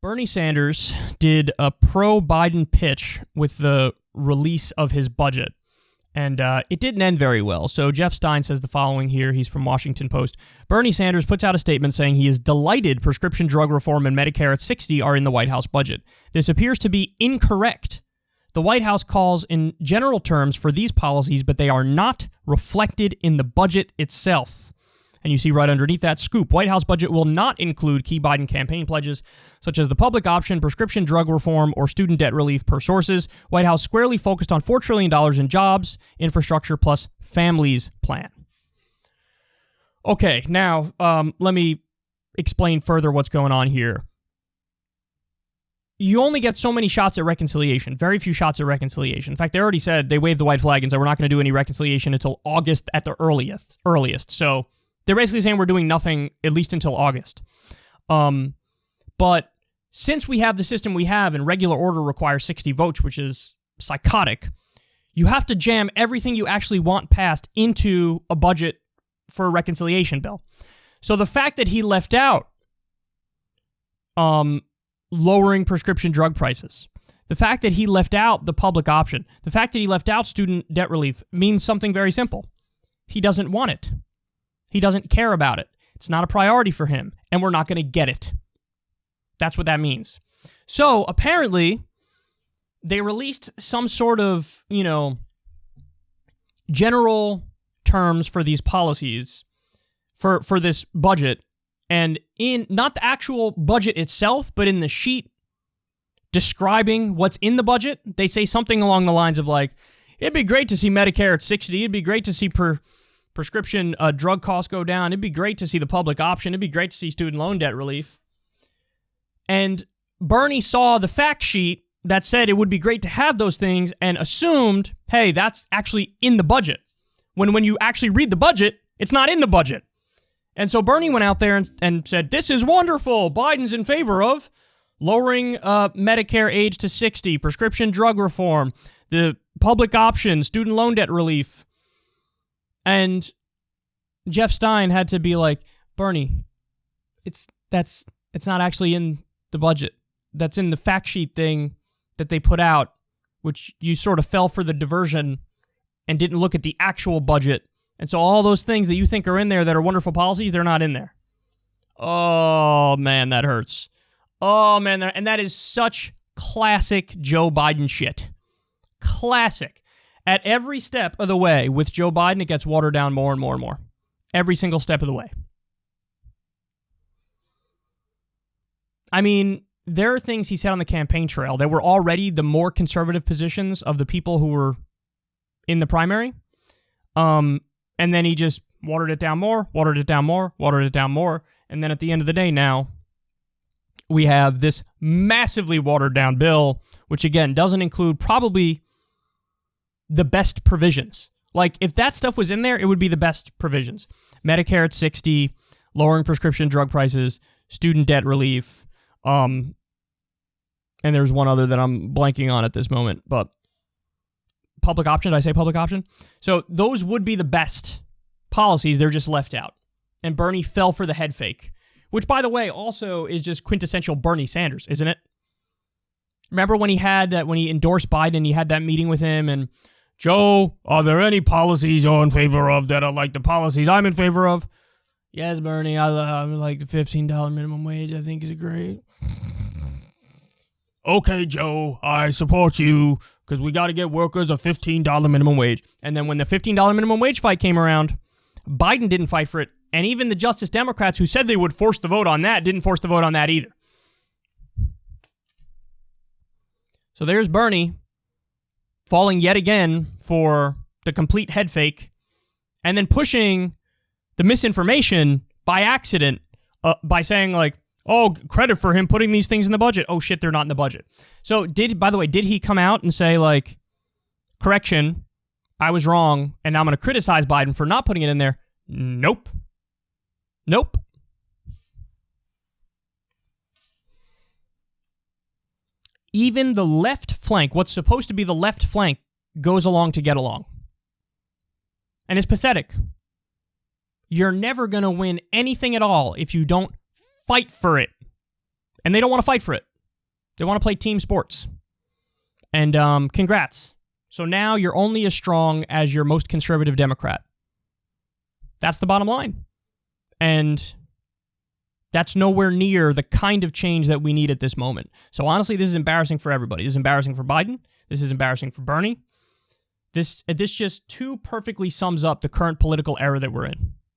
Bernie Sanders did a pro-Biden pitch with the release of his budget, and it didn't end very well. So Jeff Stein says the following here. He's from Washington Post. Bernie Sanders puts out a statement saying he is delighted prescription drug reform and Medicare at 60 are in the White House budget. This appears to be incorrect. The White House calls in general terms for these policies, but they are not reflected in the budget itself. And you see right underneath that scoop, White House budget will not include key Biden campaign pledges, such as the public option, prescription drug reform, or student debt relief per sources. White House squarely focused on $4 trillion in jobs, infrastructure, plus families plan. Okay, now let me explain further what's going on here. You only get so many shots at reconciliation, very few shots at reconciliation. In fact, they already said they waved the white flag and said we're not going to do any reconciliation until August at the earliest. So they're basically saying we're doing nothing at least until August. But since we have the system we have and regular order requires 60 votes, which is psychotic, you have to jam everything you actually want passed into a budget for a reconciliation bill. So the fact that he left out lowering prescription drug prices, the fact that he left out the public option, the fact that he left out student debt relief means something very simple. He doesn't want it. He doesn't care about it. It's not a priority for him, and we're not going to get it. That's what that means. So apparently, they released some sort of, general terms for these policies for this budget, and in not the actual budget itself, but in the sheet describing what's in the budget, they say something along the lines of like, it'd be great to see Medicare at 60, it'd be great to see prescription drug costs go down. It'd be great to see the public option. It'd be great to see student loan debt relief. And Bernie saw the fact sheet that said it would be great to have those things and assumed, hey, that's actually in the budget. When you actually read the budget, it's not in the budget. And so Bernie went out there and said, this is wonderful. Biden's in favor of lowering Medicare age to 60, prescription drug reform, the public option, student loan debt relief. And Jeff Stein had to be like, Bernie, it's not actually in the budget. That's in the fact sheet thing that they put out, which you sort of fell for the diversion and didn't look at the actual budget. And so all those things that you think are in there that are wonderful policies, they're not in there. Oh, man, that hurts. Oh, man, and that is such classic Joe Biden shit. Classic. At every step of the way with Joe Biden, it gets watered down more and more and more. Every single step of the way. I mean, there are things he said on the campaign trail that were already the more conservative positions of the people who were in the primary. And then he just watered it down more, watered it down more, watered it down more. And then at the end of the day now, we have this massively watered down bill, which again doesn't include probably the best provisions. Like, if that stuff was in there, it would be the best provisions. Medicare at 60, lowering prescription drug prices, student debt relief, and there's one other that I'm blanking on at this moment, but public option, did I say public option? So those would be the best policies, they're just left out. And Bernie fell for the head fake, which, by the way, also is just quintessential Bernie Sanders, isn't it? Remember when he endorsed Biden, he had that meeting with him, and Joe, are there any policies you're in favor of that are like the policies I'm in favor of? Yes, Bernie, I like the $15 minimum wage. I think is great. Okay, Joe, I support you because we got to get workers a $15 minimum wage. And then when the $15 minimum wage fight came around, Biden didn't fight for it. And even the Justice Democrats who said they would force the vote on that didn't force the vote on that either. So there's Bernie falling yet again for the complete head fake and then pushing the misinformation by accident by saying like, oh, credit for him putting these things in the budget. Oh shit, they're not in the budget. So by the way, did he come out and say like, correction, I was wrong and now I'm going to criticize Biden for not putting it in there? Nope. Even the left flank, what's supposed to be the left flank, goes along to get along. And it's pathetic. You're never going to win anything at all if you don't fight for it. And they don't want to fight for it. They want to play team sports. And congrats. So now you're only as strong as your most conservative Democrat. That's the bottom line. And that's nowhere near the kind of change that we need at this moment. So honestly, this is embarrassing for everybody. This is embarrassing for Biden. This is embarrassing for Bernie. This just too perfectly sums up the current political era that we're in.